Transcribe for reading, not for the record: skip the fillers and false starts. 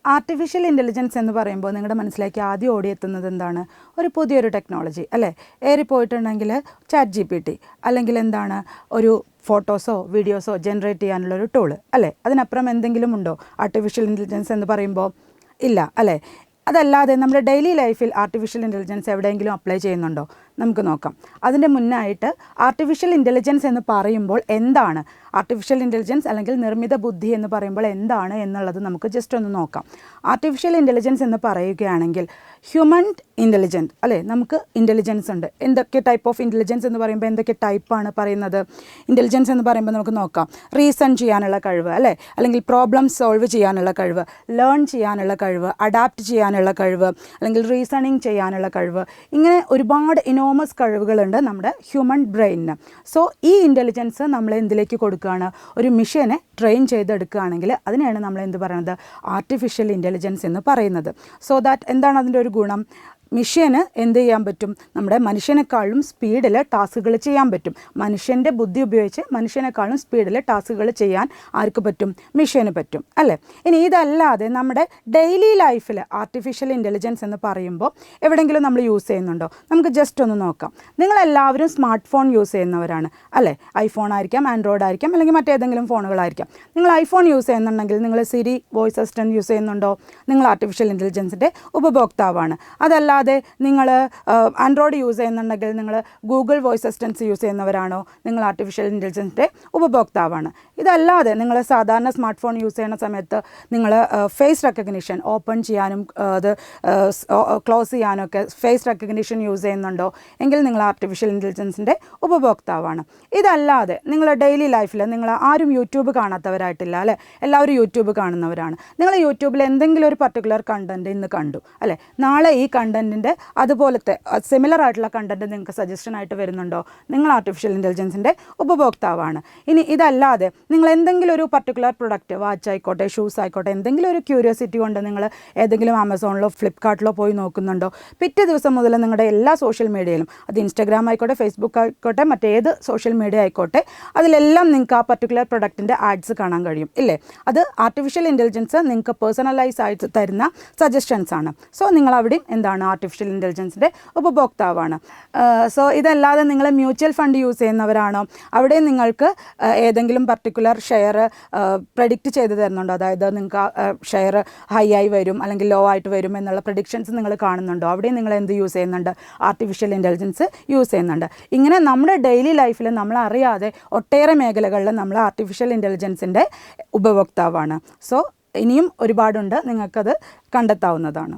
Artificial intelligence എന്ന് പറയുമ്പോൾ നിങ്ങളുടെ മനസ്സിലേക്ക് ആദ്യം ഓടിയെത്തുന്നത് എന്താണ്? ഒരു പുതിയൊരു ടെക്നോളജി അല്ലേ? ഏറിപ്പോയിട്ടുണ്ടെങ്കിൽ ChatGPT അല്ലെങ്കിൽ എന്താണ് ഒരു ഫോട്ടോസോ വീഡിയോസോ ജനറേറ്റ് ചെയ്യാനുള്ളൊരു ടൂള് അല്ലേ? അതിനപ്പുറം എന്തെങ്കിലും ഉണ്ടോ ആർട്ടിഫിഷ്യൽ ഇൻ്റലിജൻസ് എന്ന് പറയുമ്പോൾ? ഇല്ല അല്ലേ? അതല്ലാതെ നമ്മുടെ ഡെയിലി ലൈഫിൽ ആർട്ടിഫിഷ്യൽ ഇൻ്റലിജൻസ് എവിടെയെങ്കിലും അപ്ലൈ ചെയ്യുന്നുണ്ടോ? നമുക്ക് നോക്കാം. അതിൻ്റെ മുന്നായിട്ട് ആർട്ടിഫിഷ്യൽ ഇൻ്റലിജൻസ് എന്ന് പറയുമ്പോൾ എന്താണ്? ആർട്ടിഫിഷ്യൽ ഇൻ്റലിജൻസ് അല്ലെങ്കിൽ നിർമ്മിത ബുദ്ധി എന്ന് പറയുമ്പോൾ എന്താണ് എന്നുള്ളത് നമുക്ക് ജസ്റ്റ് ഒന്ന് നോക്കാം. ആർട്ടിഫിഷ്യൽ ഇൻ്റലിജൻസ് എന്ന് പറയുകയാണെങ്കിൽ ഹ്യൂമൻ ഇൻ്റലിജൻസ് അല്ലേ? നമുക്ക് ഇൻ്റലിജൻസ് ഉണ്ട്. എന്തൊക്കെ ടൈപ്പ് ഓഫ് ഇൻ്റലിജൻസ് എന്ന് പറയുമ്പോൾ എന്തൊക്കെ ടൈപ്പാണ് പറയുന്നത്? ഇൻ്റലിജൻസ് എന്ന് പറയുമ്പോൾ നമുക്ക് നോക്കാം. റീസൺ ചെയ്യാനുള്ള കഴിവ് അല്ലേ? അല്ലെങ്കിൽ പ്രോബ്ലം സോൾവ് ചെയ്യാനുള്ള കഴിവ്, ലേൺ ചെയ്യാനുള്ള കഴിവ്, അഡാപ്റ്റ് ചെയ്യാനുള്ള കഴിവ്, അല്ലെങ്കിൽ റീസണിങ് ചെയ്യാനുള്ള കഴിവ്, ഇങ്ങനെ ഒരുപാട് ഇനോമസ് കഴിവുകളുണ്ട് നമ്മുടെ ഹ്യൂമൻ ബ്രെയിനിന്. സോ ഈ ഇൻ്റലിജൻസ് നമ്മൾ എന്തിലേക്ക് കൊടുക്കുകയാണ്? ഒരു മെഷീനെ ട്രെയിൻ ചെയ്തെടുക്കുകയാണെങ്കിൽ അതിനെയാണ് നമ്മൾ എന്ത് പറയുന്നത്? ആർട്ടിഫിഷ്യൽ ഇൻ്റലിജൻസ് എന്ന് പറയുന്നത്. സോ ദാറ്റ് എന്താണ് അതിൻ്റെ ഒരു ഗുണം? മെഷീന് എന്ത് ചെയ്യാൻ പറ്റും? നമ്മുടെ മനുഷ്യനേക്കാളും സ്പീഡിൽ ടാസ്കുകൾ ചെയ്യാൻ പറ്റും. മനുഷ്യൻ്റെ ബുദ്ധി ഉപയോഗിച്ച് മനുഷ്യനേക്കാളും സ്പീഡിൽ ടാസ്കുകൾ ചെയ്യാൻ ആർക്ക് പറ്റും? മെഷീന് പറ്റും അല്ലേ? ഇനി ഇതല്ലാതെ നമ്മുടെ ഡെയിലി ലൈഫിൽ ആർട്ടിഫിഷ്യൽ ഇൻ്റലിജൻസ് എന്ന് പറയുമ്പോൾ എവിടെയെങ്കിലും നമ്മൾ യൂസ് ചെയ്യുന്നുണ്ടോ? നമുക്ക് ജസ്റ്റ് ഒന്ന് നോക്കാം. നിങ്ങളെല്ലാവരും സ്മാർട്ട് ഫോൺ യൂസ് ചെയ്യുന്നവരാണ് അല്ലേ? ഐഫോൺ ആയിരിക്കാം, ആൻഡ്രോയിഡ് ആയിരിക്കാം, അല്ലെങ്കിൽ മറ്റേതെങ്കിലും ഫോണുകളായിരിക്കാം. നിങ്ങൾ ഐഫോൺ യൂസ് ചെയ്യുന്നുണ്ടെങ്കിൽ നിങ്ങൾ സിരി വോയിസ് അസിസ്റ്റൻറ്റ് യൂസ് ചെയ്യുന്നുണ്ടോ? നിങ്ങൾ ആർട്ടിഫിഷ്യൽ ഇൻ്റലിജൻസിൻ്റെ ഉപഭോക്താവാണ്. അതല്ല നിങ്ങൾ ആൻഡ്രോയിഡ് യൂസ് ചെയ്യുന്നുണ്ടെങ്കിൽ നിങ്ങൾ ഗൂഗിൾ വോയിസ് അസിസ്റ്റൻസ് യൂസ് ചെയ്യുന്നവരാണോ? നിങ്ങൾ ആർട്ടിഫിഷ്യൽ ഇൻ്റലിജൻസിൻ്റെ ഉപഭോക്താവാണ്. ഇതല്ലാതെ നിങ്ങൾ സാധാരണ സ്മാർട്ട് ഫോൺ യൂസ് ചെയ്യുന്ന സമയത്ത് നിങ്ങൾ ഫേസ് റെക്കഗ്നിഷൻ ഓപ്പൺ ചെയ്യാനും അത് ക്ലോസ് ചെയ്യാനും ഒക്കെ ഫേസ് റെക്കഗ്നിഷൻ യൂസ് ചെയ്യുന്നുണ്ടോ? എങ്കിൽ നിങ്ങൾ ആർട്ടിഫിഷ്യൽ ഇൻ്റലിജൻസിൻ്റെ ഉപഭോക്താവാണ്. ഇതല്ലാതെ നിങ്ങൾ ഡെയിലി ലൈഫിൽ നിങ്ങൾ ആരും യൂട്യൂബ് കാണാത്തവരായിട്ടില്ല അല്ലേ? എല്ലാവരും യൂട്യൂബ് കാണുന്നവരാണ്. നിങ്ങൾ യൂട്യൂബിൽ എന്തെങ്കിലും ഒരു പർട്ടിക്കുലർ കണ്ടൻറ്റ് ഇന്ന് കണ്ടു അല്ലേ? നാളെ ഈ കണ്ടൻറ്റിൻ്റെ അതുപോലത്തെ സിമിലർ ആയിട്ടുള്ള കണ്ടൻറ്റ് നിങ്ങൾക്ക് സജഷനായിട്ട് വരുന്നുണ്ടോ? നിങ്ങൾ ആർട്ടിഫിഷ്യൽ ഇൻ്റലിജൻസിൻ്റെ ഉപഭോക്താവാണ്. ഇനി ഇതല്ലാതെ നിങ്ങൾ എന്തെങ്കിലും ഒരു പർട്ടിക്കുലർ പ്രൊഡക്റ്റ്, വാച്ച് ആയിക്കോട്ടെ, ഷൂസ് ആയിക്കോട്ടെ, എന്തെങ്കിലും ഒരു ക്യൂരിയോസിറ്റി കൊണ്ട് നിങ്ങൾ ഏതെങ്കിലും ആമസോണിലോ ഫ്ലിപ്കാർട്ടിലോ പോയി നോക്കുന്നുണ്ടോ? പിറ്റേ ദിവസം മുതൽ നിങ്ങളുടെ എല്ലാ സോഷ്യൽ മീഡിയയിലും, അത് ഇൻസ്റ്റാഗ്രാം ആയിക്കോട്ടെ, ഫേസ്ബുക്ക് ആയിക്കോട്ടെ, മറ്റേത് സോഷ്യൽ മീഡിയ ആയിക്കോട്ടെ, അതിലെല്ലാം നിങ്ങൾക്ക് ആ പർട്ടിക്കുലർ പ്രൊഡക്റ്റിൻ്റെ ആഡ്സ് കാണാൻ കഴിയും ഇല്ലേ? അത് ആർട്ടിഫിഷ്യൽ ഇൻ്റലിജൻസ് നിങ്ങൾക്ക് പേഴ്സണലൈസ് ആയിട്ട് തരുന്ന സജഷൻസ് ആണ്. സോ നിങ്ങൾ അവിടെയും എന്താണ്? ആർട്ടിഫിഷ്യൽ ഇൻ്റലിജൻസിൻ്റെ ഉപഭോക്താവാണ്. സോ ഇതല്ലാതെ നിങ്ങൾ മ്യൂച്വൽ ഫണ്ട് യൂസ് ചെയ്യുന്നവരാണോ? അവിടെ നിങ്ങൾക്ക് ഏതെങ്കിലും പർട്ടിക്കുലർ ഷെയർ പ്രഡിക്റ്റ് ചെയ്ത് തരുന്നുണ്ടോ? അതായത് നിങ്ങൾക്ക് ഷെയർ ഹൈ ആയി വരും അല്ലെങ്കിൽ ലോ ആയിട്ട് വരും എന്നുള്ള പ്രഡിക്ഷൻസ് നിങ്ങൾ കാണുന്നുണ്ടോ? അവിടെ നിങ്ങൾ എന്ത് യൂസ് ചെയ്യുന്നുണ്ട്? ആർട്ടിഫിഷ്യൽ ഇൻ്റലിജൻസ് യൂസ് ചെയ്യുന്നുണ്ട്. ഇങ്ങനെ നമ്മുടെ ഡെയിലി ലൈഫിൽ നമ്മൾ അറിയാതെ ഒട്ടേറെ മേഖലകളിൽ നമ്മൾ ആർട്ടിഫിഷ്യൽ ഇൻ്റലിജൻസിൻ്റെ ഉപഭോക്താവാണ്. സോ ഇനിയും ഒരുപാടുണ്ട്, നിങ്ങൾക്കത് കണ്ടെത്താവുന്നതാണ്.